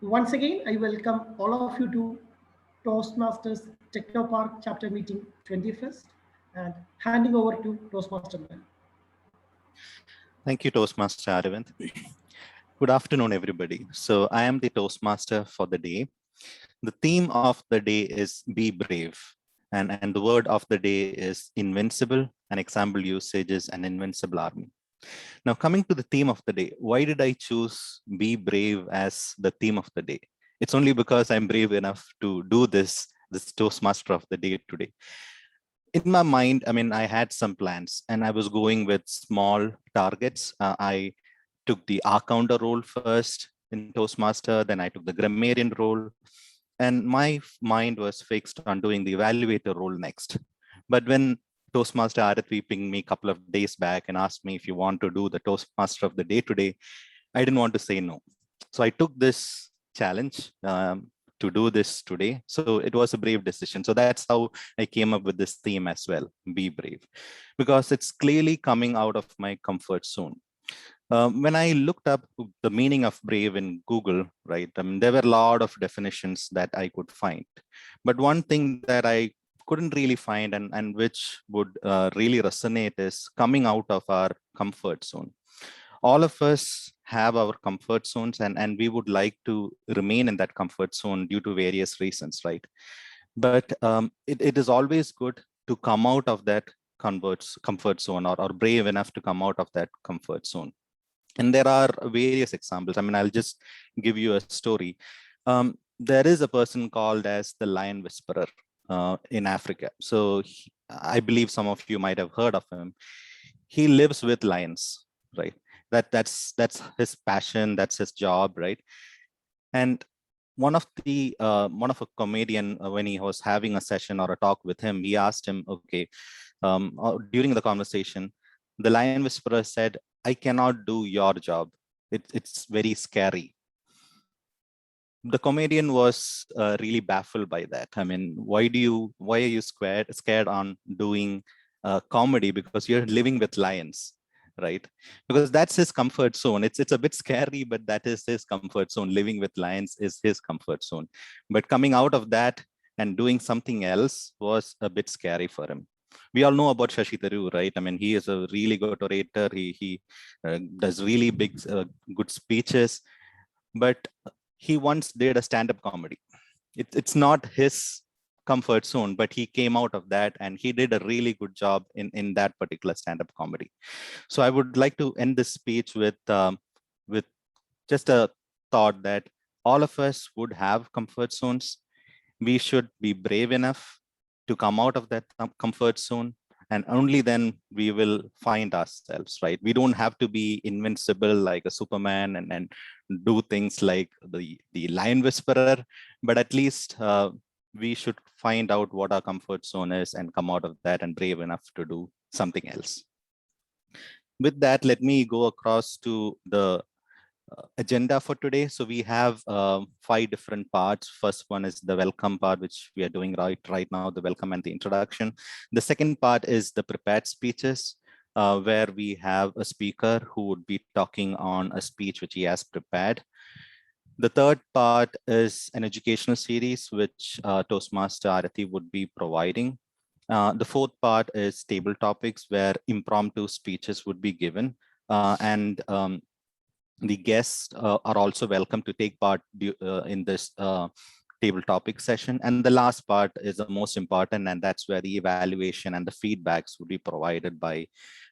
Once again, I welcome all of you to Toastmasters Technopark Chapter Meeting 21st and handing over to Toastmaster Man. Thank you, Toastmaster Aravind. Good afternoon, everybody. So I am the Toastmaster for the day. The theme of the day is Be Brave. And the word of the day is invincible. An example usage is an invincible army. Now, coming to the theme of the day, why did I choose Be Brave as the theme of the day? It's only because I'm brave enough to do this Toastmaster of the day today. In my mind, I had some plans and I was going with small targets. I took the R-counter role first in Toastmaster, then I took the grammarian role, and my mind was fixed on doing the evaluator role next. But when Toastmaster Arathi pinged me a couple of days back and asked me if you want to do the Toastmaster of the day today, I didn't want to say no. So I took this challenge to do this today. So it was a brave decision. So that's how I came up with this theme as well, Be Brave, because it's clearly coming out of my comfort zone. When I looked up the meaning of brave in Google, right, there were a lot of definitions that I could find. But one thing that I couldn't really find and which would really resonate is coming out of our comfort zone. All of us have our comfort zones and we would like to remain in that comfort zone due to various reasons, right? But it is always good to come out of that comfort zone or brave enough to come out of that comfort zone. And there are various examples. I'll just give you a story. There is a person called as the Lion Whisperer in Africa. So I believe some of you might have heard of him. He lives with lions, right? That's his passion. That's his job, right? And one of a comedian, when he was having a session or a talk with him, he asked him, okay, during the conversation, the Lion Whisperer said, I cannot do your job. It's very scary. The comedian was really baffled by that. Why are you scared on doing comedy? Because you're living with lions, right? Because that's his comfort zone. It's a bit scary, but that is his comfort zone. Living with lions is his comfort zone. But coming out of that and doing something else was a bit scary for him. We all know about Shashi Tharoor, right? He is a really good orator. He does really big, good speeches, but he once did a stand-up comedy. It's not his comfort zone, but he came out of that and he did a really good job in that particular stand-up comedy. So I would like to end this speech with just a thought that all of us would have comfort zones. We should be brave enough to come out of that comfort zone, and only then we will find ourselves, right? We don't have to be invincible like a Superman and do things like the Lion Whisperer, but at least we should find out what our comfort zone is and come out of that and brave enough to do something else. With that, let me go across to the agenda for today. So we have 5 different parts. First one is the welcome part, which we are doing right now, the welcome and the introduction. The second part is the prepared speeches, where we have a speaker who would be talking on a speech which he has prepared. The third part is an educational series, which Toastmaster Arathi would be providing. The fourth part is table topics, where impromptu speeches would be given. The guests are also welcome to take part in this table topic session. And the last part is the most important, and that's where the evaluation and the feedbacks would be provided by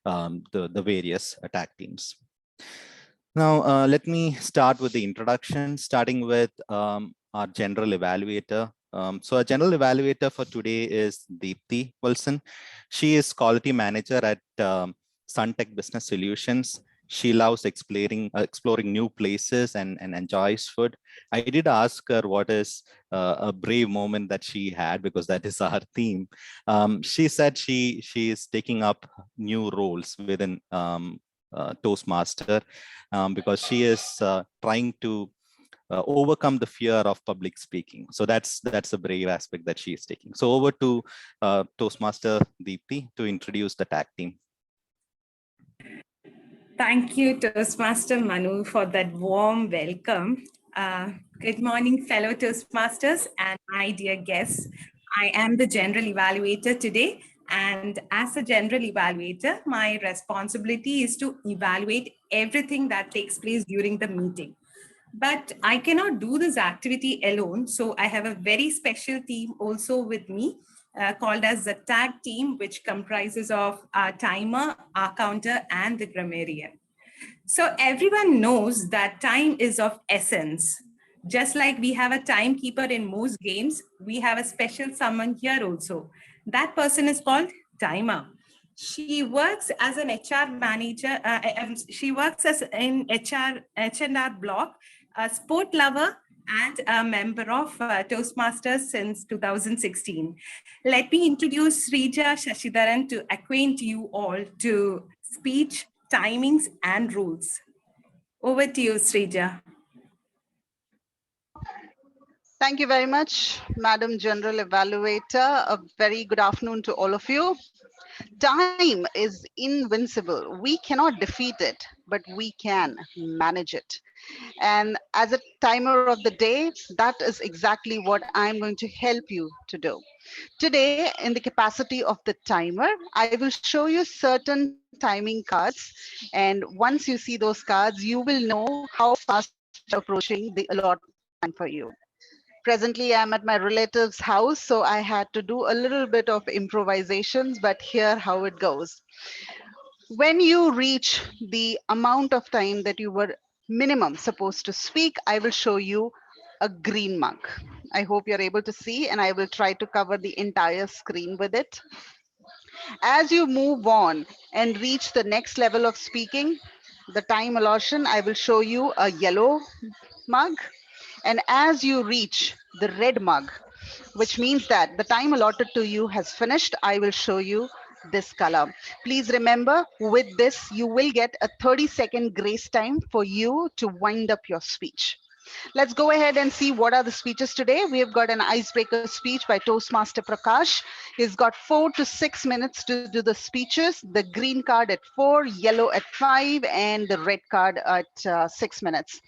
the various attack teams. Now, let me start with the introduction, starting with our general evaluator. So our general evaluator for today is Deepthi Wilson. She is quality manager at Suntech Business Solutions. She loves exploring new places and enjoys food. I did ask her what is a brave moment that she had, because that is our theme. She said she is taking up new roles within Toastmaster, because she is trying to overcome the fear of public speaking. So that's a brave aspect that she is taking. So over to Toastmaster Deepthi to introduce the tag team. Thank you, Toastmaster Manu, for that warm welcome. Good morning, fellow Toastmasters and my dear guests. I am the general evaluator today. And as a general evaluator, my responsibility is to evaluate everything that takes place during the meeting. But I cannot do this activity alone. So I have a very special team also with me called as the tag team, which comprises of our timer, our counter, and the grammarian. So everyone knows that time is of essence. Just like we have a timekeeper in most games, we have a special someone here also. That person is called timer. She works as an HR manager. She works as in H&R block, a sport lover, and a member of Toastmasters since 2016. Let me introduce Srija Shashidharan to acquaint you all to speech, timings, and rules. Over to you, Srija. Thank you very much, Madam General Evaluator. A very good afternoon to all of you. Time is invincible. We cannot defeat it, but we can manage it. And as a timer of the day, that is exactly what I'm going to help you to do. Today, in the capacity of the timer, I will show you certain timing cards. And once you see those cards, you will know how fast you're approaching the allotted time for you. Presently, I'm at my relative's house, so I had to do a little bit of improvisations, but here how it goes. When you reach the amount of time that you were minimum supposed to speak, I will show you a green mug. I hope you're able to see, and I will try to cover the entire screen with it. As you move on and reach the next level of speaking, the time allocation, I will show you a yellow mug. And as you reach the red mug, which means that the time allotted to you has finished, I will show you this color. Please remember, with this, you will get a 30-second grace time for you to wind up your speech. Let's go ahead and see what are the speeches today. We have got an icebreaker speech by Toastmaster Prakash. He's got 4 to 6 minutes to do the speeches. The green card at 4, yellow at 5, and the red card at 6 minutes.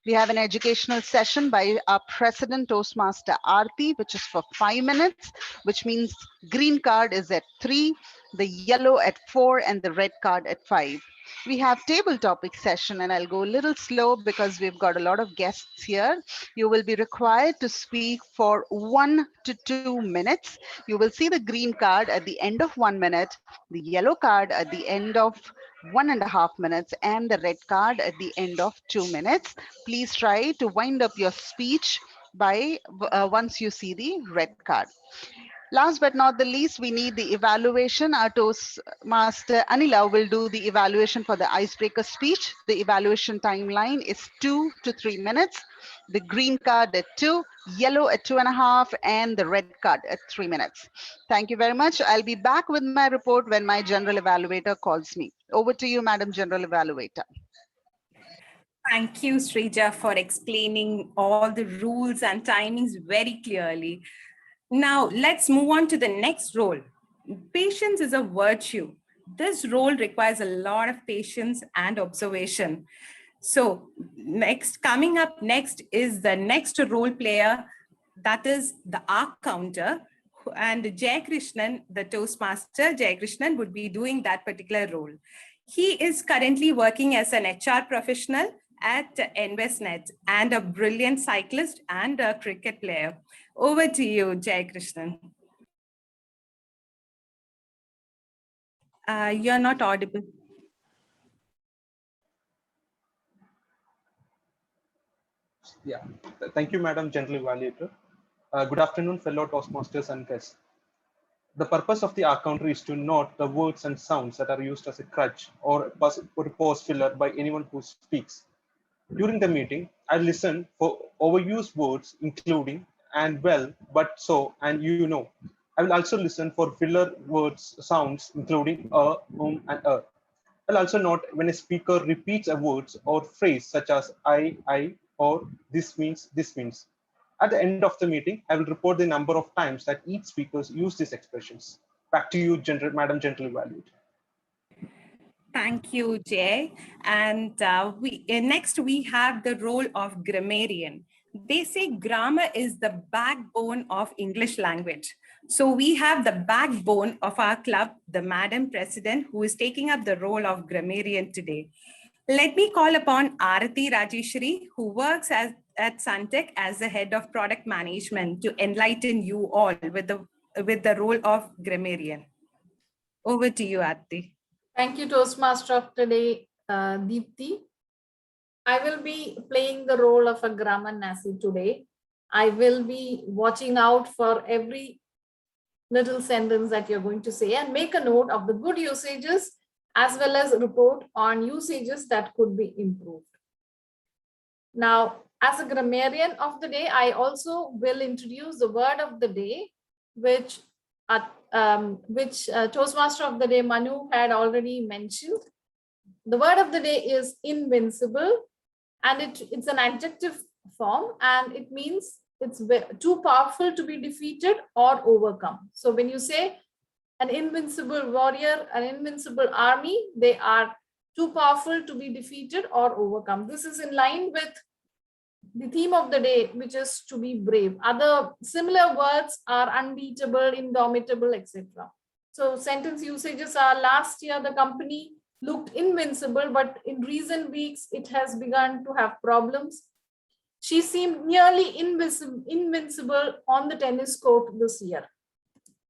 We have an educational session by our president, Toastmaster Aarti, which is for 5 minutes, which means green card is at 3, the yellow at 4, and the red card at 5. We have table topic session, and I'll go a little slow because we've got a lot of guests here. You will be required to speak for 1 to 2 minutes. You will see the green card at the end of 1 minute, the yellow card at the end of 1.5 minutes, and the red card at the end of 2 minutes. Please try to wind up your speech by once you see the red card. Last but not the least, we need the evaluation. Our Toastmaster Anila will do the evaluation for the icebreaker speech. The evaluation timeline is 2 to 3 minutes. The green card at 2, yellow at 2.5, and the red card at 3 minutes. Thank you very much. I'll be back with my report when my general evaluator calls me. Over to you, Madam General Evaluator. Thank you, Srija, for explaining all the rules and timings very clearly. Now, let's move on to the next role. Patience is a virtue. This role requires a lot of patience and observation. So, coming up next is the next role player, that is the arc counter. And Jay Krishnan, the Toastmaster, Jay Krishnan would be doing that particular role. He is currently working as an HR professional at InvestNet and a brilliant cyclist and a cricket player. Over to you, Jay Krishnan. You're not audible. Yeah, thank you, Madam General Evaluator. Good afternoon, fellow Toastmasters and guests. The purpose of the arc counter is to note the words and sounds that are used as a crutch or a pause filler by anyone who speaks. During the meeting, I listen for overused words, including and well, but so, and you know. I will also listen for filler words, sounds, including and I'll also note when a speaker repeats a word or phrase such as I, or this means, this means. At the end of the meeting, I will report the number of times that each speaker used these expressions. Back to you, Madam General Evaluator. Thank you, Jay. And next we have the role of grammarian. They say grammar is the backbone of English language. So we have the backbone of our club, the Madam President, who is taking up the role of grammarian today. Let me call upon Arati Rajeshri, who works at Suntech as the head of product management, to enlighten you all with the role of grammarian. Over to you, Arati. Thank you, Toastmaster of today, Deepthi. I will be playing the role of a grammar Nasi today. I will be watching out for every little sentence that you're going to say and make a note of the good usages as well as report on usages that could be improved. Now, as a grammarian of the day, I also will introduce the word of the day, which Toastmaster of the day Manu had already mentioned. The word of the day is invincible, and it's an adjective form, and it means it's too powerful to be defeated or overcome. So when you say an invincible warrior, an invincible army, they are too powerful to be defeated or overcome. This is in line with the theme of the day, which is to be brave. Other similar words are unbeatable, indomitable, etc. So sentence usages are: last year the company looked invincible, but in recent weeks it has begun to have problems. She seemed nearly invincible on the tennis court this year.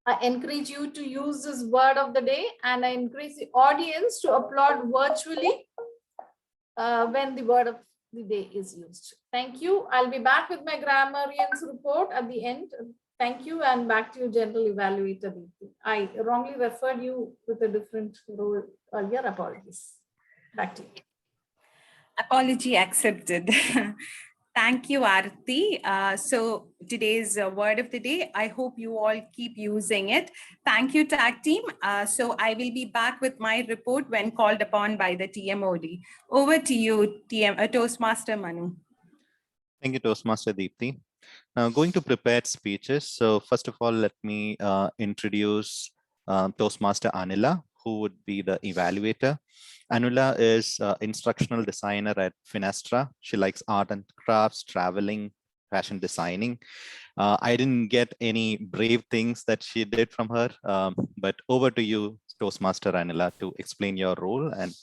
I encourage you to use this word of the day, and I encourage the audience to applaud virtually when the word of the day is used. Thank you. I'll be back with my grammarian's report at the end. Thank you, and back to you, General Evaluator. I wrongly referred you with a different role earlier. Apologies. Back to you. Apology accepted. Thank you, Arati. So today's word of the day, I hope you all keep using it. Thank you, tag team. So I will be back with my report when called upon by the TMOD. Over to you, Toastmaster Manu. Thank you, Toastmaster Deepthi. Now going to prepared speeches. So first of all, let me introduce Toastmaster Anila, who would be the evaluator. Anula is instructional designer at Finastra. She likes art and crafts, traveling, fashion designing. I didn't get any brave things that she did from her, but over to you, Toastmaster Anila, to explain your role. And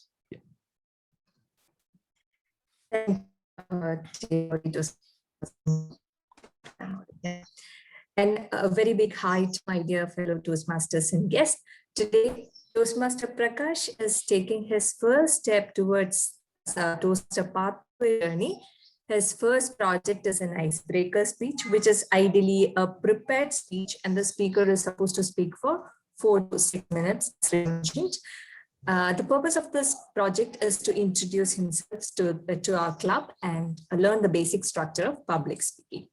And a very big hi to my dear fellow Toastmasters and guests. Today, Toastmaster Prakash is taking his first step towards Toastmaster pathway journey. His first project is an icebreaker speech, which is ideally a prepared speech, and the speaker is supposed to speak for 4 to 6 minutes. The purpose of this project is to introduce himself to our club and learn the basic structure of public speaking.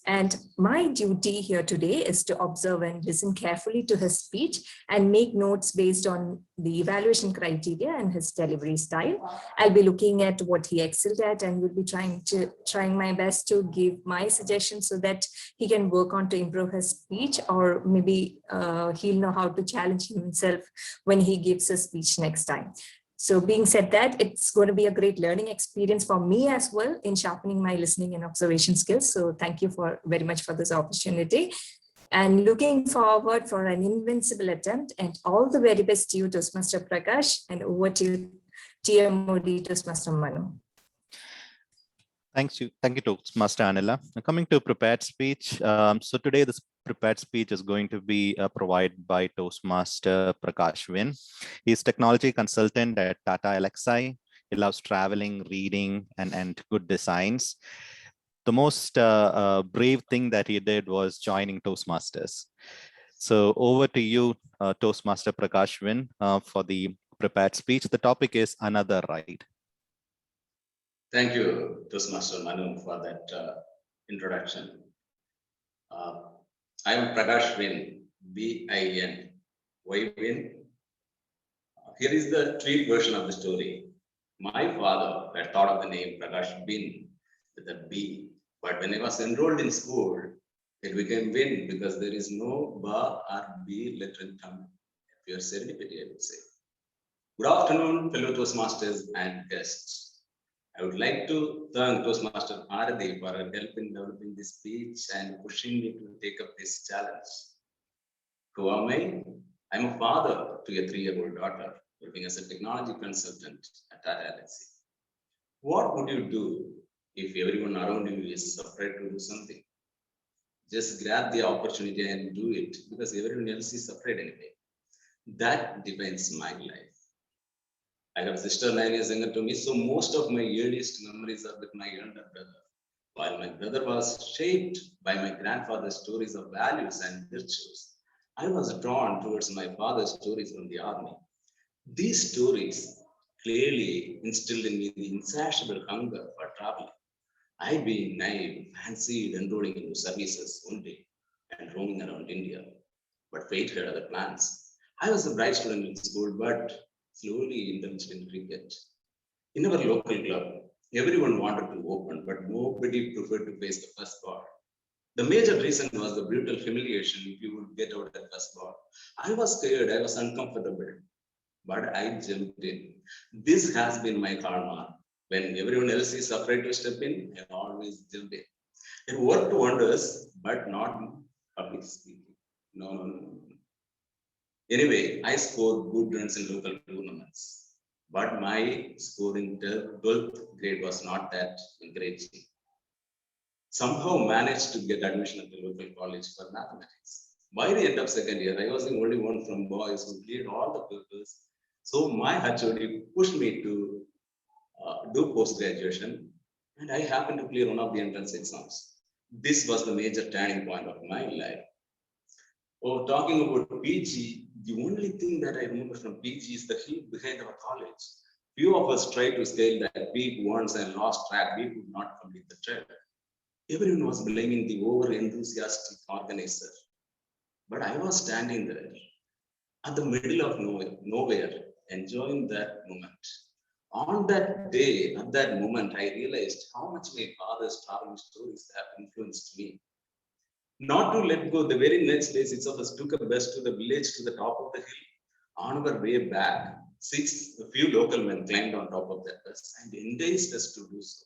And my duty here today is to observe and listen carefully to his speech and make notes based on the evaluation criteria and his delivery style. I'll be looking at what he excelled at, and will be trying my best to give my suggestions so that he can work on to improve his speech, or maybe he'll know how to challenge himself when he gives a speech next time. So being said that, it's going to be a great learning experience for me as well in sharpening my listening and observation skills. So thank you very much for this opportunity, and looking forward for an invincible attempt. And all the very best to you, Toastmaster Prakash, and over to you, TMOD Toastmaster Manu. thank you, Toastmaster Anila. Now, coming to prepared speech. So today, this prepared speech is going to be provided by Toastmaster Prakash Win. He's technology consultant at Tata Elxsi. He loves traveling, reading, and good designs. The most brave thing that he did was joining Toastmasters. So over to you, Toastmaster Prakash Win, for the prepared speech. The topic is Another Ride. Thank you, Toastmaster Manu, for that introduction. I am Prakash Win, B-I-N. Why Win? Here is the tweet version of the story. My father had thought of the name Prakash Bin with a B, but when I was enrolled in school, it became Win because there is no Ba or B letter in Tamil. Pure serendipity, I would say. Good afternoon, fellow Toastmasters and guests. I would like to thank Toastmaster Arathi for her help in developing this speech and pushing me to take up this challenge. Who am I? I'm a father to a 3-year-old daughter working as a technology consultant at Tata Elxsi. What would you do if everyone around you is afraid to do something? Just grab the opportunity and do it because everyone else is afraid anyway. That defines my life. I have a sister 9 years younger to me, so most of my earliest memories are with my younger brother. While my brother was shaped by my grandfather's stories of values and virtues, I was drawn towards my father's stories from the army. These stories clearly instilled in me the insatiable hunger for traveling. I, being naive, fancied enrolling into services one day and roaming around India, but fate had other plans. I was a bright student in school, but slowly indulged in cricket. In our local club, everyone wanted to open, but nobody preferred to face the first ball. The major reason was the brutal humiliation if you would get out that first ball. I was scared, I was uncomfortable, but I jumped in. This has been my karma. When everyone else is afraid to step in, I always jump in. It worked wonders, but not public speaking. No. Anyway, I scored good runs in local tournaments, but my score in 12th grade was not that encouraging. Somehow managed to get admission at the local college for mathematics. By the end of second year, I was the only one from boys who cleared all the papers. So my HOD pushed me to do post-graduation, and I happened to clear one of the entrance exams. This was the major turning point of my life. Oh, talking about PG, the only thing that I remember from PG is the hill behind our college. Few of us tried to scale that peak once and lost track. We could not complete the trail. Everyone was blaming the over-enthusiastic organizer. But I was standing there at the middle of nowhere, enjoying that moment. On that day, at that moment, I realized how much my father's traveling stories have influenced me. Not to let go, the very next day, 6 of us took a bus to the village to the top of the hill. On our way back, a few local men climbed on top of that bus and enticed us to do so.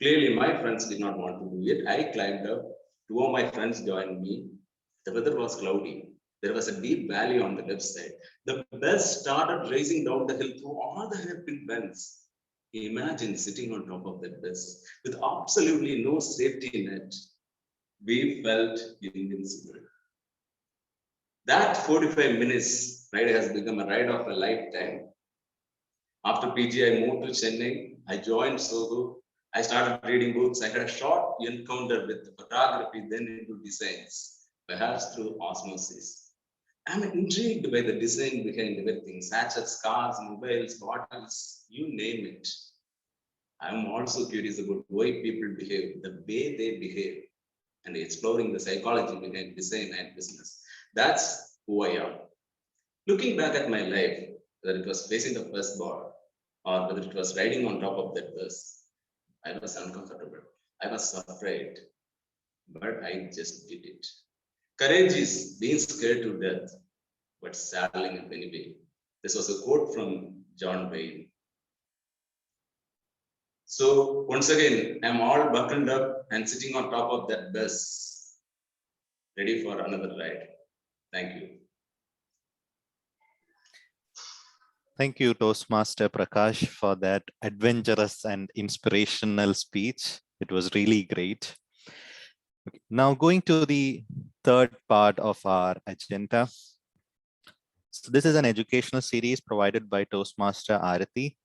Clearly, my friends did not want to do it. I climbed up. 2 of my friends joined me. The weather was cloudy. There was a deep valley on the left side. The bus started racing down the hill through all the hairpin bends. Imagine sitting on top of that bus with absolutely no safety net. We felt invincible. That 45 minutes ride has become a ride of a lifetime. After PG, I moved to Chennai. I joined Sogo. I started reading books. I had a short encounter with photography, then into designs, perhaps through osmosis. I'm intrigued by the design behind everything, such as cars, mobiles, bottles, you name it. I'm also curious about why people behave the way they behave and exploring the psychology behind design and business. That's who I am. Looking back at my life, whether it was facing the first ball or whether it was riding on top of that bus, I was uncomfortable. I was afraid, but I just did it. Courage is being scared to death, but saddling it anyway. This was a quote from John Wayne. So once again, I'm all buckled up and sitting on top of that bus, ready for another ride. Thank you. Thank you, Toastmaster Prakash, for that adventurous and inspirational speech. It was really great. Okay, now going to the third part of our agenda. So this is an educational series provided by Toastmaster Arathi.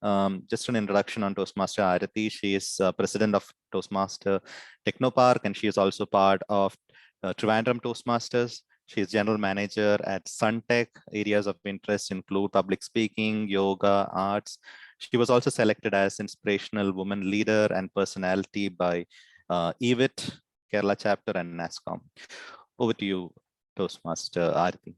Just an introduction on Toastmaster Arathi. She is president of Toastmaster Technopark, and she is also part of Trivandrum Toastmasters. She is general manager at Suntech. Areas of interest include public speaking, yoga, arts. She was also selected as inspirational woman leader and personality by EVIT, Kerala chapter, and NASCOM. Over to you, Toastmaster Arathi.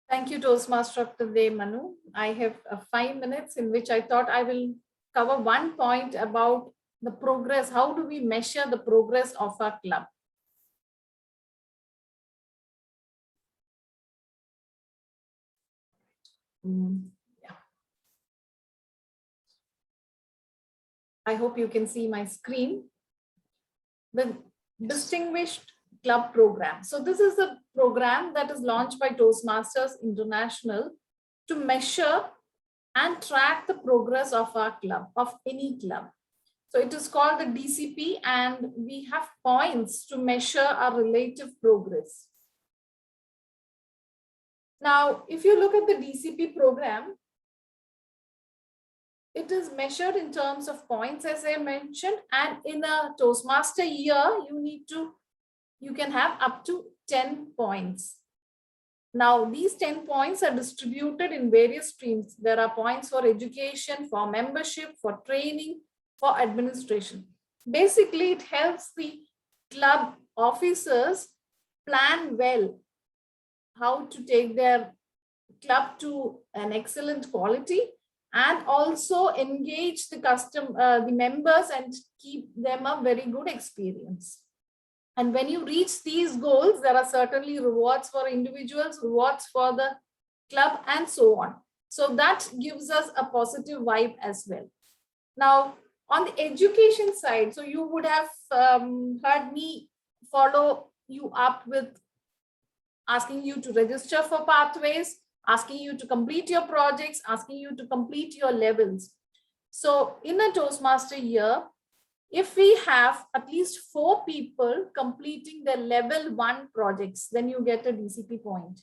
Thank you, Toastmaster of the Day, Manu. I have 5 minutes in which I thought I will cover one point about the progress. How do we measure the progress of our club? I hope you can see my screen. The Distinguished Club Program. So this is the program that is launched by Toastmasters International to measure and track the progress of our club, of any club. So it is called the DCP, and we have points to measure our relative progress. Now, if you look at the DCP program, it is measured in terms of points, as I mentioned, and in a Toastmaster year, you can have up to 10 points. Now, these 10 points are distributed in various streams. There are points for education, for membership, for training, for administration. Basically, it helps the club officers plan well how to take their club to an excellent quality, and also engage the members and keep them a very good experience. And when you reach these goals, there are certainly rewards for individuals, rewards for the club, and so on. So that gives us a positive vibe as well. Now, on the education side, so you would have heard me follow you up with asking you to register for pathways, asking you to complete your projects, asking you to complete your levels. So in a Toastmaster year, if we have at least 4 people completing their level 1 projects, then you get a DCP point.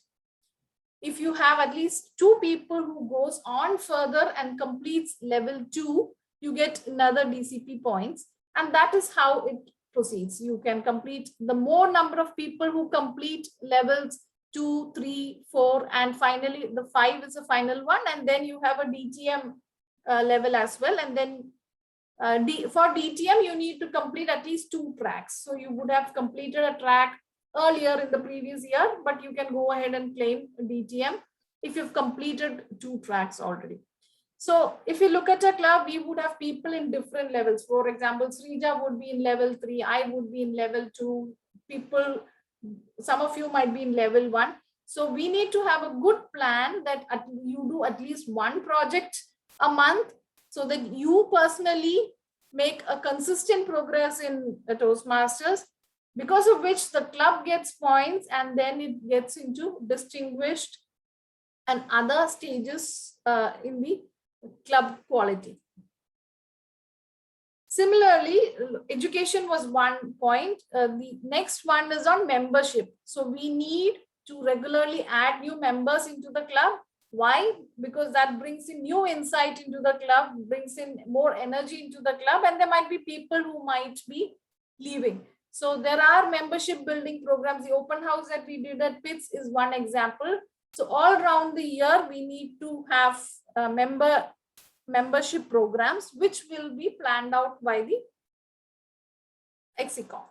If you have at least 2 people who goes on further and completes level 2, you get another DCP points. And that is how it proceeds. You can complete the more number of people who complete levels 2, 3, 4, and finally the 5 is the final one. And then you have a DTM level as well. And then for DTM, you need to complete at least 2 tracks. So you would have completed a track earlier in the previous year, but you can go ahead and claim DTM if you've completed 2 tracks already. So if you look at a club, we would have people in different levels. For example, Srija would be in level 3, I would be in level 2, people, some of you might be in level 1. So we need to have a good plan that you do at least 1 project a month, so that you personally make a consistent progress in the Toastmasters, because of which the club gets points, and then it gets into distinguished and other stages in the club quality. Similarly, education was 1 point. The next one is on membership. So we need to regularly add new members into the club. Why? Because that brings in new insight into the club, brings in more energy into the club, and there might be people who might be leaving. So there are membership building programs. The open house that we did at PITS is one example. So all around the year, we need to have membership programs, which will be planned out by the Exicom.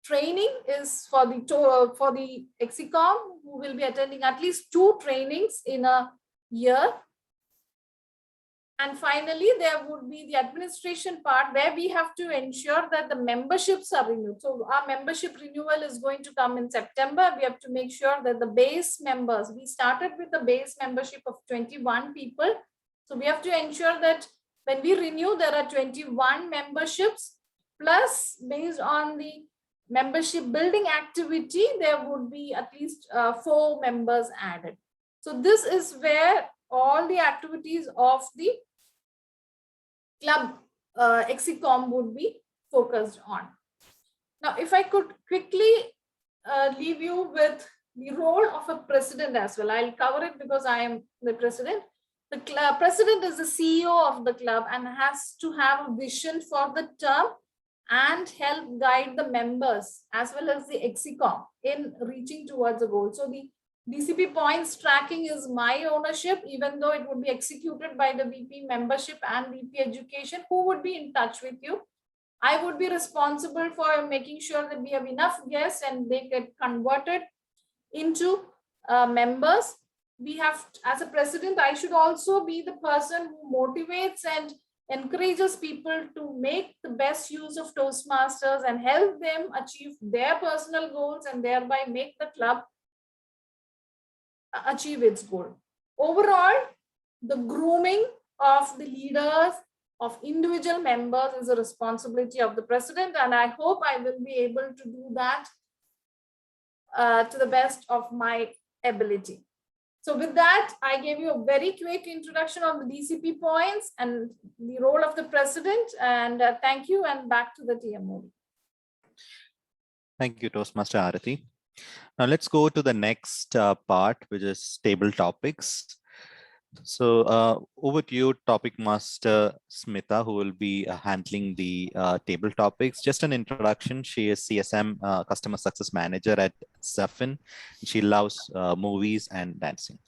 Training is for the Exicom, who will be attending at least 2 trainings in a year. And finally, there would be the administration part, where we have to ensure that the memberships are renewed. So our membership renewal is going to come in September. We have to make sure that the base members, we started with the base membership of 21 people. So we have to ensure that when we renew, there are 21 memberships, plus based on the membership building activity, there would be at least 4 members added. So this is where all the activities of the club Exicom would be focused on. Now, if I could quickly leave you with the role of a president as well. I'll cover it because I am the president. The club president is the CEO of the club and has to have a vision for the term and help guide the members as well as the Exicom in reaching towards the goal. So the DCP points tracking is my ownership, even though it would be executed by the VP membership and VP education, who would be in touch with you. I would be responsible for making sure that we have enough guests and they get converted into members. We have, as a president, I should also be the person who motivates and encourages people to make the best use of Toastmasters and help them achieve their personal goals and thereby make the club achieve its goal. Overall, the grooming of the leaders of individual members is a responsibility of the president, and I hope I will be able to do that to the best of my ability. So with that, I gave you a very quick introduction on the DCP points and the role of the president, and thank you, and back to the TMO. Thank you, Toastmaster Arati. Now let's go to the next part, which is table topics. So over to you, Topic Master Smita, who will be handling the table topics. Just an introduction, she is CSM Customer Success Manager at Zafin. She loves movies and dancing.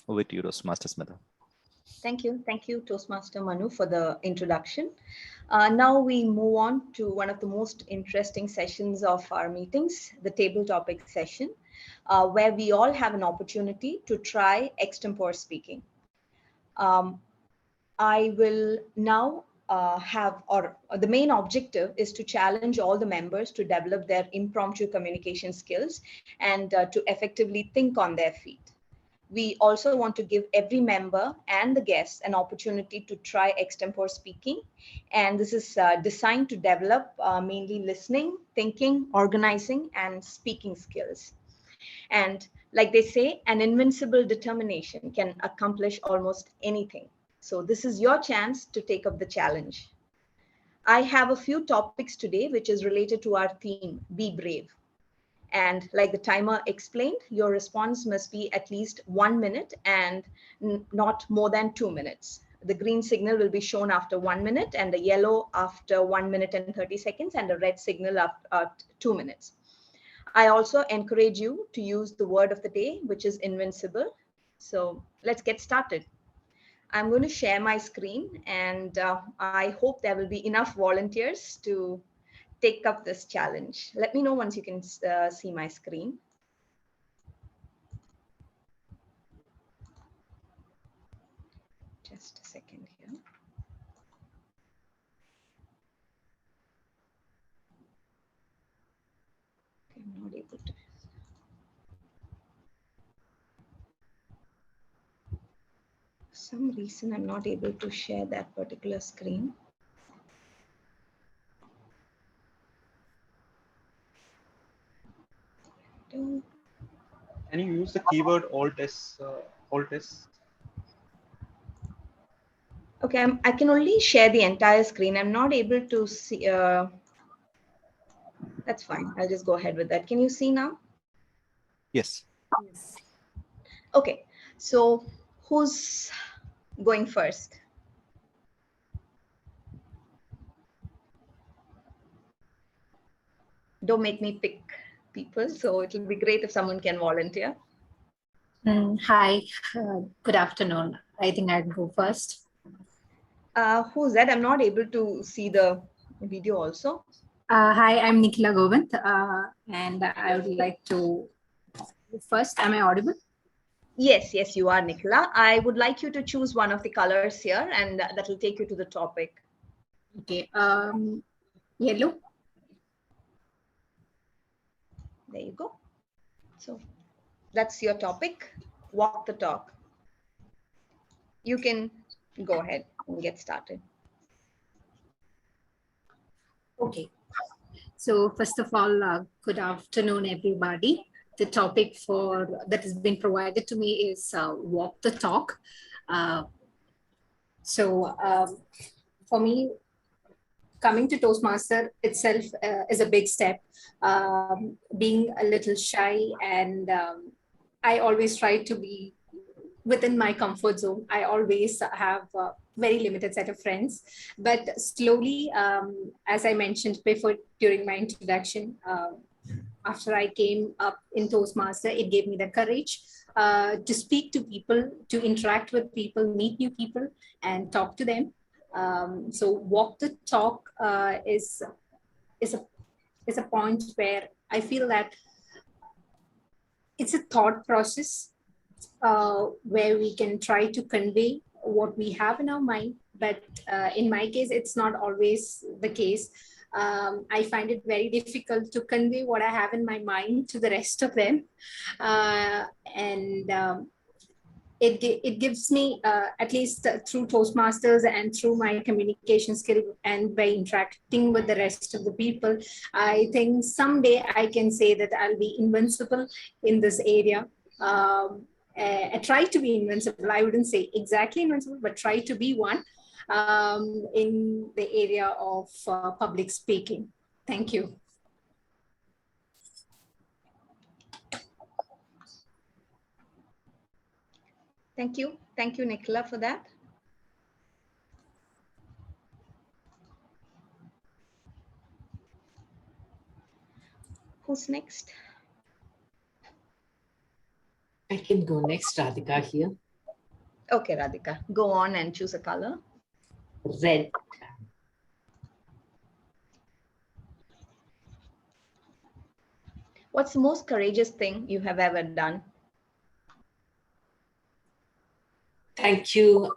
Over to you, Toastmaster Smita. Thank you. Thank you, Toastmaster Manu, for the introduction. Now we move on to one of the most interesting sessions of our meetings, the table topic session, where we all have an opportunity to try extempore speaking. I will now the main objective is to challenge all the members to develop their impromptu communication skills and to effectively think on their feet. We also want to give every member and the guests an opportunity to try extempore speaking. And this is designed to develop mainly listening, thinking, organizing, and speaking skills. And like they say, an invincible determination can accomplish almost anything. So this is your chance to take up the challenge. I have a few topics today, which is related to our theme, Be Brave. And like the timer explained, your response must be at least 1 minute and not more than 2 minutes. The green signal will be shown after 1 minute, and the yellow after 1 minute and 30 seconds, and the red signal after 2 minutes. I also encourage you to use the word of the day, which is invincible. So let's get started. I'm going to share my screen, and I hope there will be enough volunteers to take up this challenge. Let me know once you can see my screen. Just a second here. Okay, I'm not able to. For some reason, I'm not able to share that particular screen. Can you use the keyword Alt S? Okay, I can only share the entire screen. I'm not able to see. That's fine. I'll just go ahead with that. Can you see now? Yes. Yes. Okay, so who's going first? Don't make me pick people. So it will be great if someone can volunteer. Hi, good afternoon. I think I'd go first. Who's that? I'm not able to see the video also. Hi, I'm Nikhila Govind, and I would like to go first. Am I audible? Yes, yes, you are, Nikhila. I would like you to choose one of the colors here, and that will take you to the topic. Okay, yellow. There you go. So that's your topic, walk the talk. You can go ahead and get started. Okay, so first of all, good afternoon, everybody. The topic that has been provided to me is walk the talk. For me, coming to Toastmaster itself is a big step. Being a little shy, and I always try to be within my comfort zone. I always have a very limited set of friends, but slowly, as I mentioned before during my introduction, after I came up in Toastmaster, it gave me the courage to speak to people, to interact with people, meet new people, and talk to them. So walk the talk is a point where I feel that it's a thought process where we can try to convey what we have in our mind. But in my case, it's not always the case. I find it very difficult to convey what I have in my mind to the rest of them. it gives me, at least through Toastmasters and through my communication skill and by interacting with the rest of the people, I think someday I can say that I'll be invincible in this area. I try to be invincible. I wouldn't say exactly invincible, but try to be one in the area of public speaking. Thank you. Thank you. Thank you, Nicola, for that. Who's next? I can go next, Radhika here. Okay, Radhika, go on and choose a color. Red. What's the most courageous thing you have ever done? Thank you,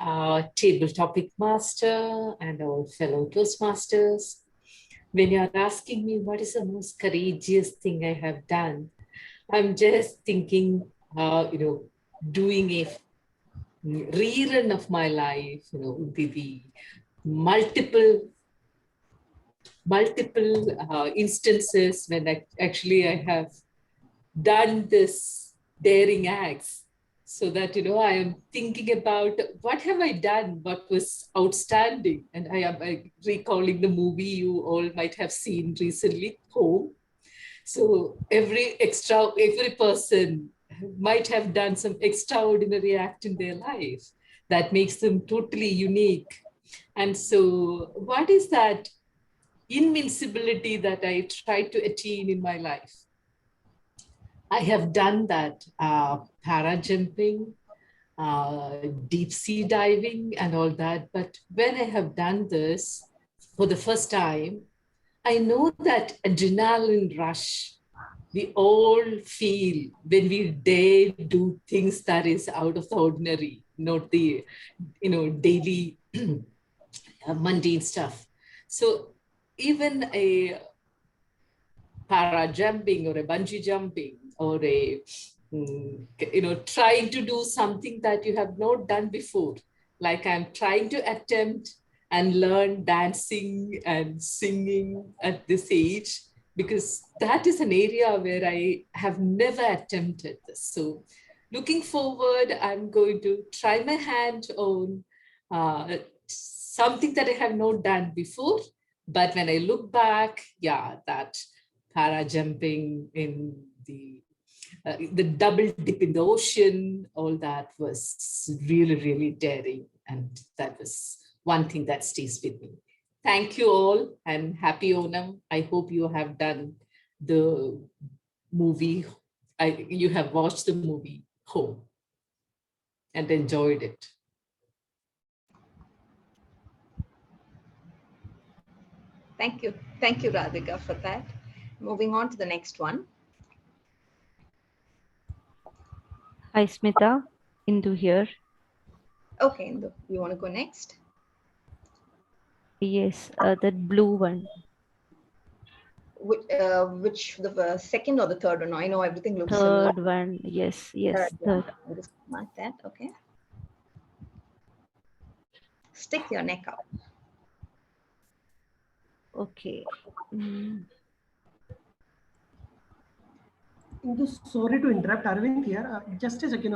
Table Topic Master and our fellow Toastmasters. When you're asking me what is the most courageous thing I have done, I'm just thinking, doing a rerun of my life, the multiple instances when I have done this daring acts. So that, I am thinking about what have I done, what was outstanding. And I am recalling the movie you all might have seen recently, Home. So every person might have done some extraordinary act in their life that makes them totally unique. And so what is that invincibility that I try to attain in my life? I have done that para jumping, deep sea diving and all that. But when I have done this for the first time, I know that adrenaline rush we all feel when we dare do things that is out of the ordinary, not the daily mundane stuff. So even a para jumping or a bungee jumping or a trying to do something that you have not done before, like I'm trying to attempt and learn dancing and singing at this age, because that is an area where I have never attempted this. So looking forward, I'm going to try my hand on something that I have not done before. But when I look back, that para jumping in the double dip in the ocean, all that was really, really daring. And that was one thing that stays with me. Thank you all and happy Onam. I hope you have done the movie. You have watched the movie Home and enjoyed it. Thank you. Thank you, Radhika, for that. Moving on to the next one. Hi, Smita. Indu here. Okay, Indu, you want to go next? Yes, that blue one. Which the second or the third one? I know everything looks third similar. One. Yes, yes. Third. I'll just mark that. Okay. Stick your neck out. Okay. Sorry to interrupt, Arvind here. Just a second.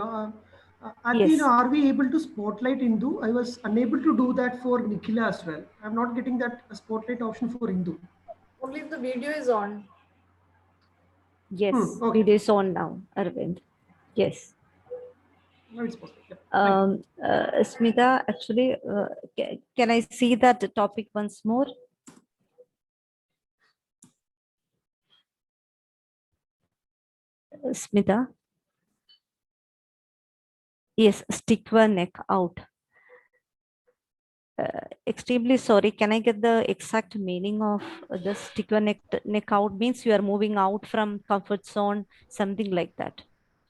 Yes. Are we able to spotlight Indu? I was unable to do that for Nikhila as well. I'm not getting that spotlight option for Indu. Only if the video is on. Yes, okay. Video is on now, Arvind. Yes. No, it's possible. Yeah. Smita, actually, can I see that topic once more? Smita? Yes, stick your neck out. Extremely sorry. Can I get the exact meaning of the stick your neck out? Means you are moving out from comfort zone, something like that.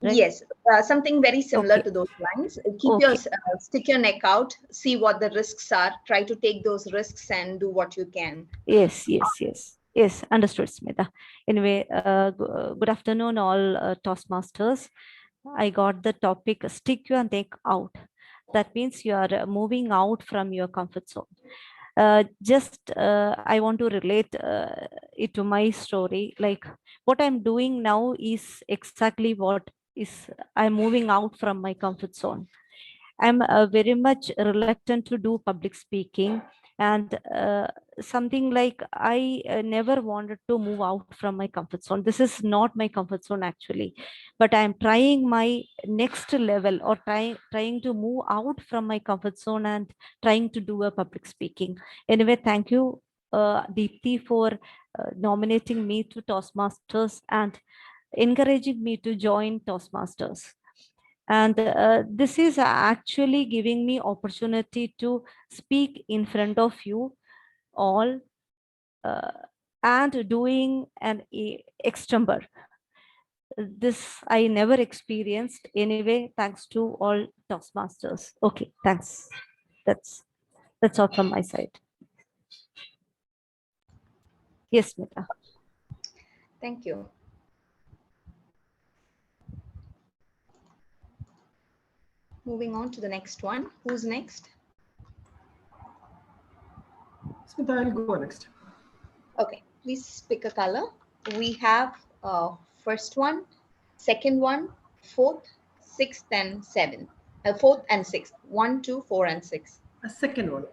Right? Yes, something very similar to those lines. Keep your stick your neck out, see what the risks are, try to take those risks and do what you can. Yes, understood, Smita. Anyway, good afternoon all Toastmasters. I got the topic stick your neck out. That means you are moving out from your comfort zone. I want to relate it to my story. Like what I'm doing now is exactly what is I'm moving out from my comfort zone. I'm very much reluctant to do public speaking, and something like I never wanted to move out from my comfort zone. This is not my comfort zone actually, but I'm trying my next level, or trying to move out from my comfort zone and trying to do a public speaking. Anyway, thank you, Deepthi, for nominating me to Toastmasters and encouraging me to join Toastmasters. And this is actually giving me opportunity to speak in front of you all, and doing an extempore. This I never experienced. Anyway, thanks to all Toastmasters. Okay, thanks. That's all from my side. Yes, Smita. Thank you. Moving on to the next one. Who's next? Smita, I'll go next. Okay, please pick a color. We have first one, second one, fourth, sixth, and seventh. Fourth and sixth. 1, 2, 4, and 6. A second one.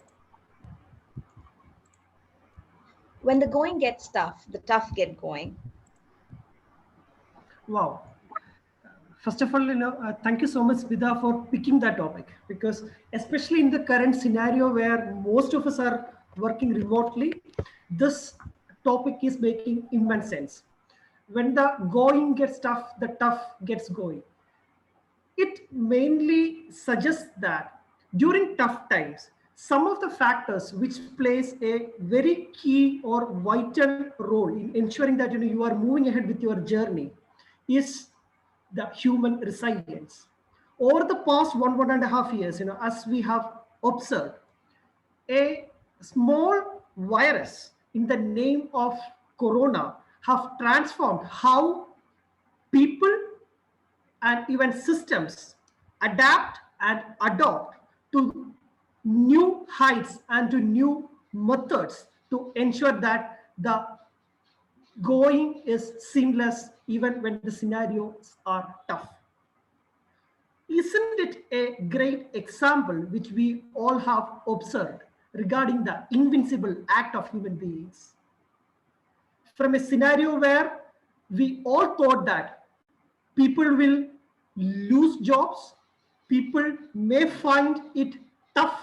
When the going gets tough, the tough get going. Wow. First of all, thank you so much, Smita, for picking that topic, because especially in the current scenario where most of us are working remotely, this topic is making immense sense. When the going gets tough, the tough gets going. It mainly suggests that during tough times, some of the factors which plays a very key or vital role in ensuring that you are moving ahead with your journey is the human resilience. Over the past 1.5 years, as we have observed, a small virus in the name of corona have transformed how people and even systems adapt and adopt to new heights and to new methods to ensure that the going is seamless even when the scenarios are tough. Isn't it a great example which we all have observed regarding the invincible act of human beings? From a scenario where we all thought that people will lose jobs, people may find it tough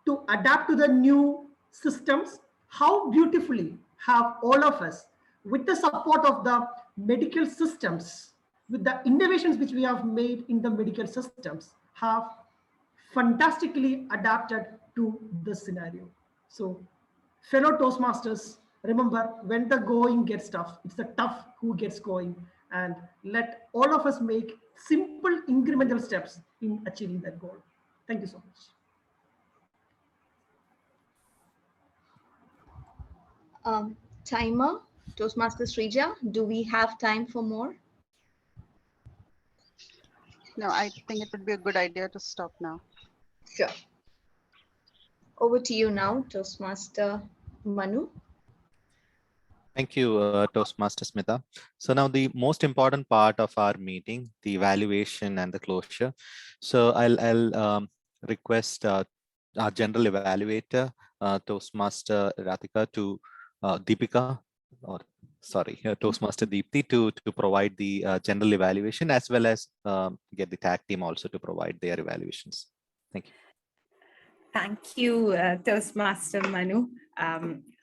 to adapt to the new systems, how beautifully have all of us, with the support of the medical systems, with the innovations which we have made in the medical systems, have fantastically adapted to this scenario. So, fellow Toastmasters, remember, when the going gets tough, it's the tough who gets going, and let all of us make simple incremental steps in achieving that goal. Thank you so much. Timer, Toastmaster Srija, do we have time for more? No, I think it would be a good idea to stop now. Sure. Over to you now, Toastmaster Manu. Thank you, Toastmaster Smita. So now the most important part of our meeting, the evaluation and the closure. So I'll request our general evaluator, Toastmaster Radhika, to Deepika, or sorry, Toastmaster Deepthi to provide the general evaluation, as well as get the tag team also to provide their evaluations. Thank you. Thank you, Toastmaster Manu.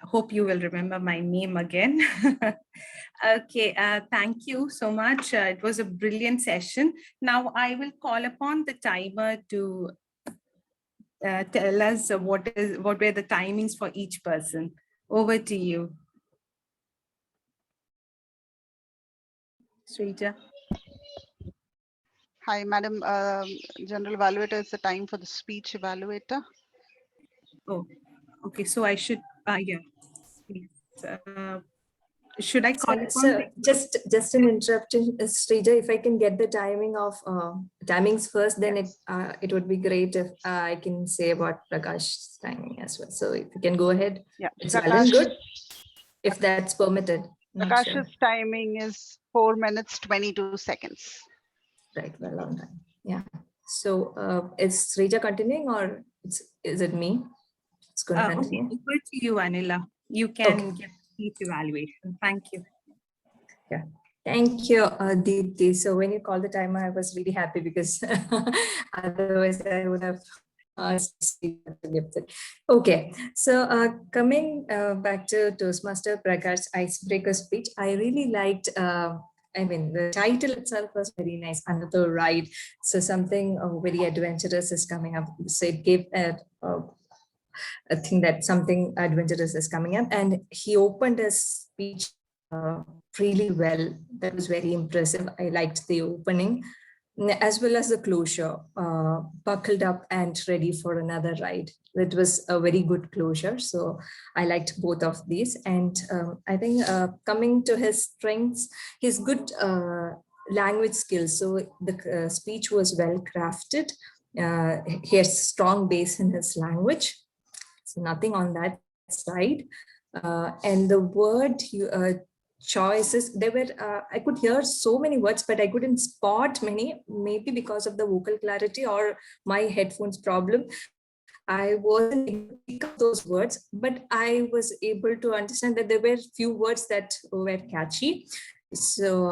Hope you will remember my name again. Okay, thank you so much. It was a brilliant session. Now I will call upon the timer to tell us what were the timings for each person. Over to you, Srija. Hi, Madam General Evaluator. It's the time for the speech evaluator. Oh, okay. So I should, yeah. Please. Should I call upon? So just an interruption, Srija, if I can get the timing of timings first, then it would be great if I can say about Prakash's timing as well. So if you can go ahead, it's well and good, if that's permitted. Prakash's timing is 4 minutes 22 seconds. Right, well on time. Yeah. So is Srija continuing, or is it me? It's going to continue. Okay, over to you, Anila. You can give each evaluation. Thank you. Yeah. Thank you, Deepti. So when you called the timer, I was really happy because otherwise I would have okay. So coming back to Toastmaster Prakash's icebreaker speech, I really liked I mean, the title itself was very nice, Another Ride. So something very adventurous is coming up. So it gave a thing that something adventurous is coming up. And he opened his speech really well. That was very impressive. I liked the opening, as well as the closure, buckled up and ready for another ride. That was a very good closure. So I liked both of these. And I think coming to his strengths, his good language skills. So the speech was well crafted. He has strong base in his language. So nothing on that side. And the word choices, there were, I could hear so many words, but I couldn't spot many, maybe because of the vocal clarity or my headphones problem. I wasn't able to pick up those words, but I was able to understand that there were few words that were catchy. So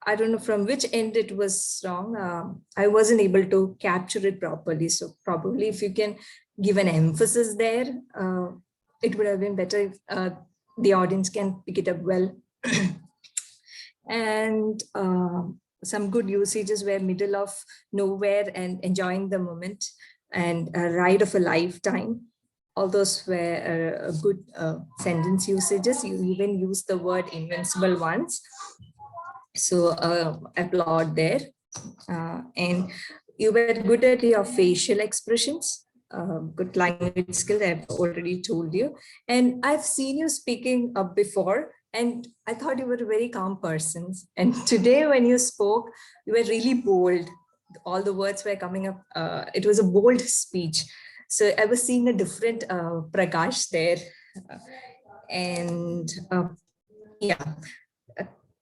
I don't know from which end it was wrong. I wasn't able to capture it properly. So probably if you can give an emphasis there, it would have been better if the audience can pick it up well. And some good usages were middle of nowhere and enjoying the moment, and a ride of a lifetime. All those were good sentence usages. You even used the word invincible once. So applaud there. And you were good at your facial expressions. Good language skill, I've already told you. And I've seen you speaking before, and I thought you were a very calm person. And today when you spoke, you were really bold. All the words were coming up. It was a bold speech. So I was seeing a different Prakash there. And yeah,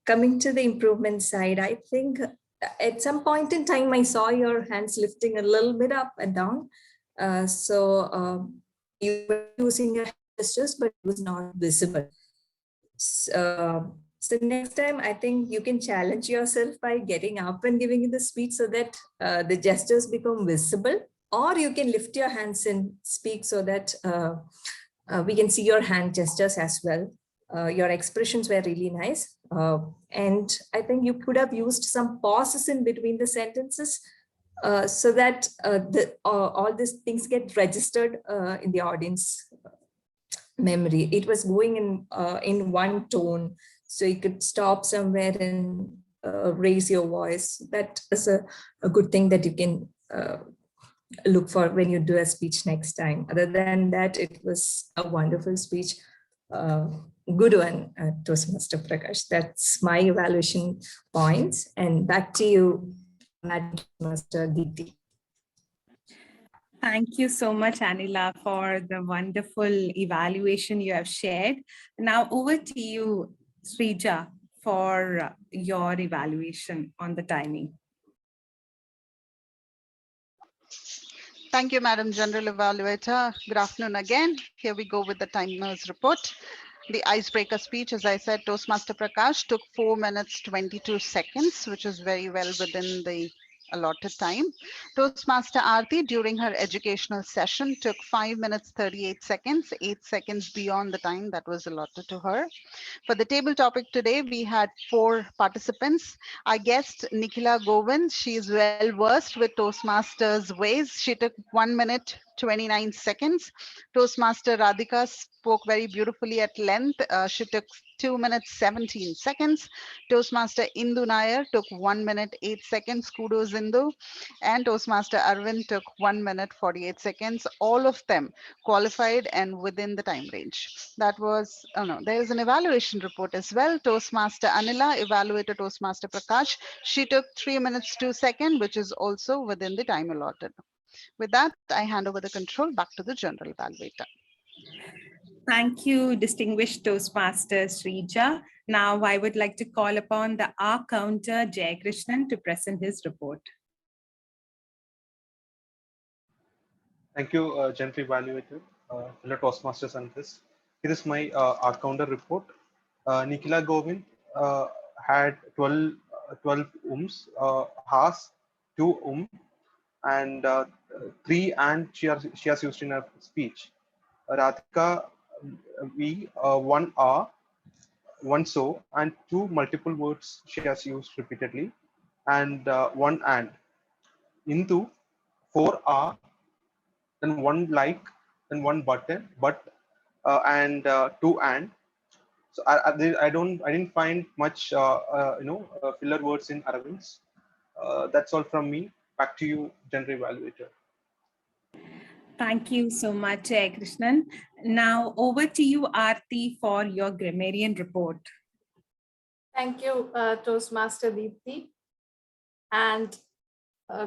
coming to the improvement side, I think at some point in time, I saw your hands lifting a little bit up and down. So you were using your gestures, but it was not visible. So next time, I think you can challenge yourself by getting up and giving the speech so that the gestures become visible, or you can lift your hands and speak so that we can see your hand gestures as well. Your expressions were really nice. And I think you could have used some pauses in between the sentences so that all these things get registered in the audience memory. It was going in one tone, so you could stop somewhere and raise your voice. That is a good thing that you can look for when you do a speech next time. Other than that, it was a wonderful speech. Good one, Toastmaster Prakash. That's my evaluation points. And back to you, Master Deepti. Thank you so much, Anila, for the wonderful evaluation you have shared. Now over to you, Srija, for your evaluation on the timing. Thank you, Madam General Evaluator. Good afternoon again. Here we go with the timer's report. The icebreaker speech, as I said, Toastmaster Prakash took 4 minutes 22 seconds, which is very well within the allotted time. Toastmaster Aarti, during her educational session, took 5 minutes 38 seconds, 8 seconds beyond the time that was allotted to her. For the table topic today, we had 4 participants. Our guest, Nikhila Govind, she is well versed with Toastmasters ways. She took 1 minute 29 seconds. Toastmaster Radhika spoke very beautifully at length. She took 2 minutes 17 seconds. Toastmaster Indu Nair took 1 minute 8 seconds. Kudos Indu. And Toastmaster Arvind took 1 minute 48 seconds. All of them qualified and within the time range. That was, oh no, there is an evaluation report as well. Toastmaster Anila evaluated Toastmaster Prakash. She took 3 minutes 2 seconds, which is also within the time allotted. With that, I hand over the control back to the general evaluator. Thank you, distinguished Toastmaster Srija. Now I would like to call upon the R counter Jayakrishnan to present his report. Thank you, General Evaluator, fellow Toastmasters and this. Here is my R counter report. Nikhila Govind had 12 ums, Haas 2 and 3 and she has used in her speech. Radhika V 1 R, 1 so, and 2 multiple words she has used repeatedly, and 1 and. Into 4 R, then 1 like, then 1 button, and 2 and. So I didn't find much filler words in Arvind's. That's all from me. Back to you, General Evaluator. Thank you so much, Krishnan. Now over to you, Aarti, for your grammarian report. Thank you, Toastmaster Deepthi. And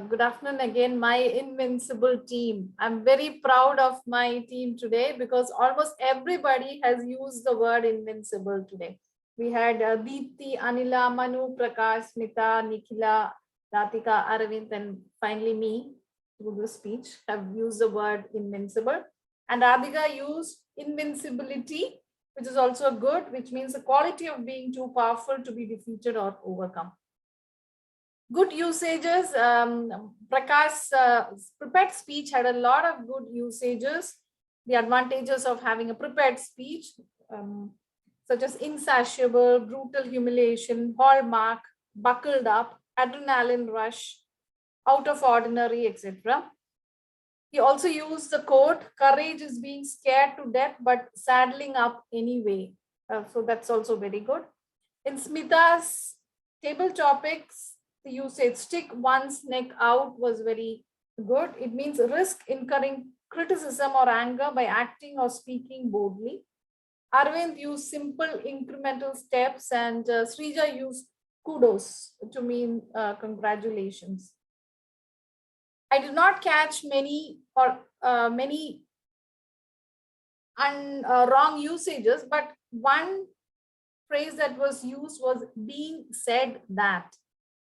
good afternoon again, my invincible team. I'm very proud of my team today because almost everybody has used the word invincible today. We had Deepthi, Anila, Manu, Prakash, Smita, Nikhila, Radhika, Arvind, and finally me through the speech have used the word invincible. And Radhika used invincibility, which is also good, which means the quality of being too powerful to be defeated or overcome. Good usages. Prakash's prepared speech had a lot of good usages. The advantages of having a prepared speech, such as insatiable, brutal humiliation, hallmark, buckled up, adrenaline rush, out of ordinary, etc. He also used the quote, courage is being scared to death, but saddling up anyway. So that's also very good. In Smita's table topics, the usage stick one's neck out was very good. It means risk incurring criticism or anger by acting or speaking boldly. Arvind used simple incremental steps, and Srija used kudos to mean congratulations. I did not catch many wrong usages, but one phrase that was used was being said that.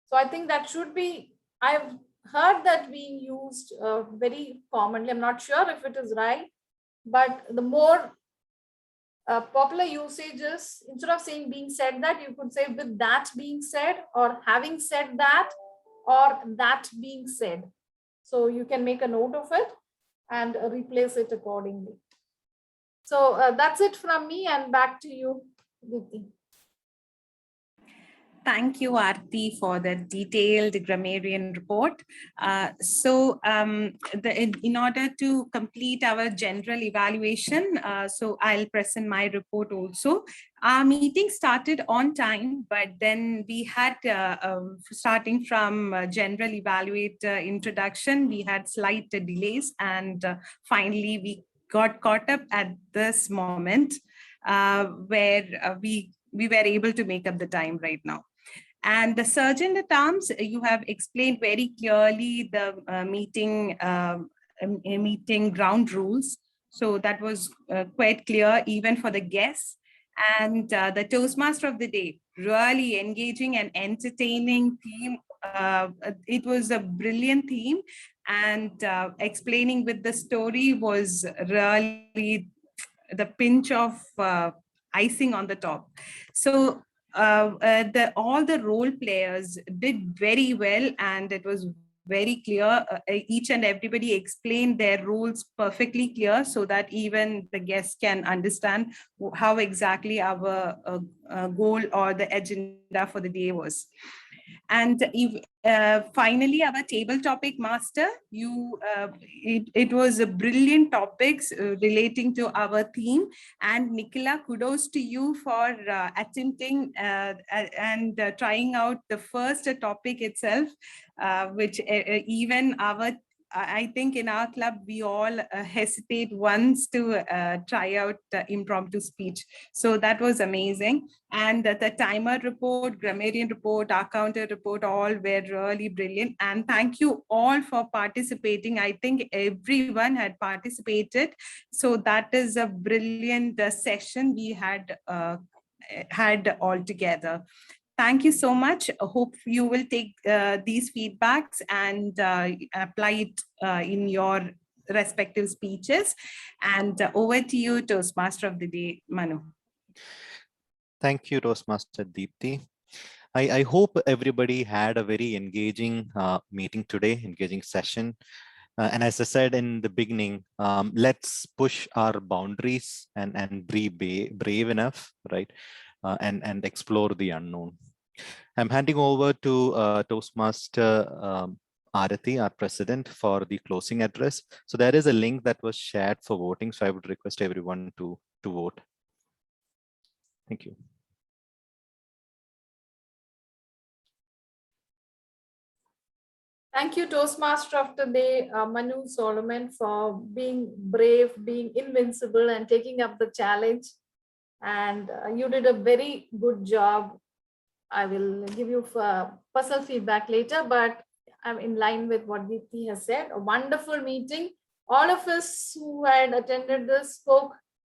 So I think that should be, I've heard that being used very commonly. I'm not sure if it is right, but the more popular usages, instead of saying being said that, you could say with that being said, or having said that, or that being said. So you can make a note of it and replace it accordingly. So that's it from me, and back to you, Deepthi. Thank you, Aarti, for the detailed grammarian report. In order to complete our general evaluation, so I'll present my report also. Our meeting started on time, but then we had, starting from general evaluator introduction, we had slight delays, and finally we got caught up at this moment where we were able to make up the time right now. And the Sergeant at Arms, you have explained very clearly the meeting ground rules. So that was quite clear even for the guests. And the Toastmaster of the Day, really engaging and entertaining theme. It was a brilliant theme, and explaining with the story was really the pinch of icing on the top. So all the role players did very well, and it was very clear. Each and everybody explained their roles perfectly clear, so that even the guests can understand how exactly our goal or the agenda for the day was. And finally, our table topic master, it was a brilliant topics relating to our theme. And Nicola, kudos to you for attempting and trying out the first topic itself, which even I think in our club, we all hesitate once to try out impromptu speech. So that was amazing. And the timer report, grammarian report, our counter report, all were really brilliant. And thank you all for participating. I think everyone had participated. So that is a brilliant session we had all together. Thank you so much. I hope you will take these feedbacks and apply it in your respective speeches. And over to you, Toastmaster of the Day, Manu. Thank you, Toastmaster Deepti. I hope everybody had a very engaging meeting today, engaging session. And as I said in the beginning, let's push our boundaries and be brave enough, right? And explore the unknown. I'm handing over to Toastmaster Arati, our president, for the closing address. So there is a link that was shared for voting. So I would request everyone to vote. Thank you. Thank you, Toastmaster of the Day, Manu Solomon, for being brave, being invincible, and taking up the challenge. And you did a very good job. I will give you personal feedback later, but I'm in line with what Deepti has said. A wonderful meeting. All of us who had attended this spoke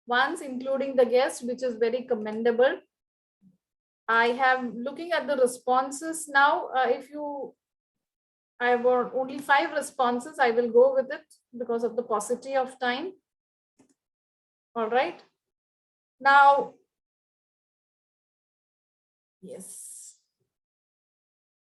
once, including the guest, which is very commendable. I have looking at the responses now. I have only 5 responses. I will go with it because of the paucity of time. All right. Now, yes.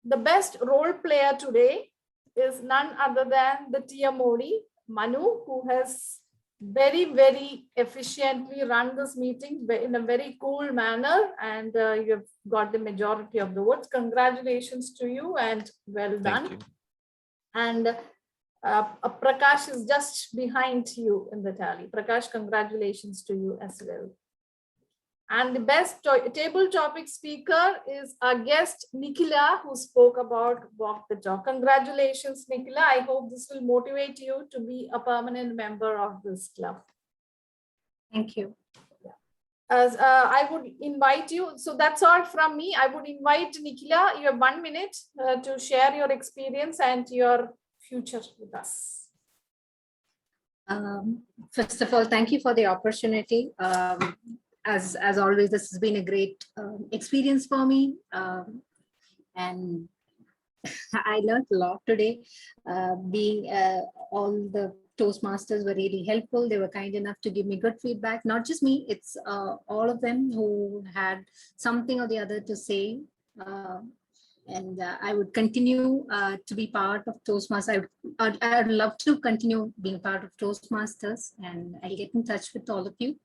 The best role player today is none other than the Tia Modi, Manu, who has very, very efficiently run this meeting in a very cool manner, and you have got the majority of the votes. Congratulations to you and well done. Thank you. And Prakash is just behind you in the tally. Prakash, congratulations to you as well. And the best table topic speaker is our guest, Nicola, who spoke about Walk the Talk. Congratulations, Nicola. I hope this will motivate you to be a permanent member of this club. Thank you. As I would invite you, so that's all from me. I would invite Nicola, you have 1 minute to share your experience and your future with us. First of all, thank you for the opportunity. As always, this has been a great experience for me. And I learned a lot today. All the Toastmasters were really helpful. They were kind enough to give me good feedback. Not just me, it's all of them who had something or the other to say. And I would continue to be part of Toastmasters. I'd love to continue being part of Toastmasters, and I'll get in touch with all of you.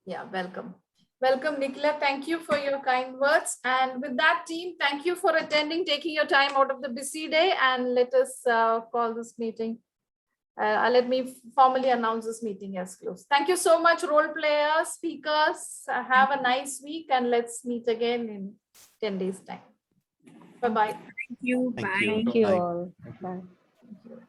Yeah, welcome. Welcome, Nicola. Thank you for your kind words. And with that, team, thank you for attending, taking your time out of the busy day, and let us call this meeting. Let me formally announce this meeting as closed. Thank you so much, role players, speakers. Have a nice week, and let's meet again in 10 days' time. Bye-bye. Thank you. Thank Bye. you. Thank you Bye. all. Bye. Thank you.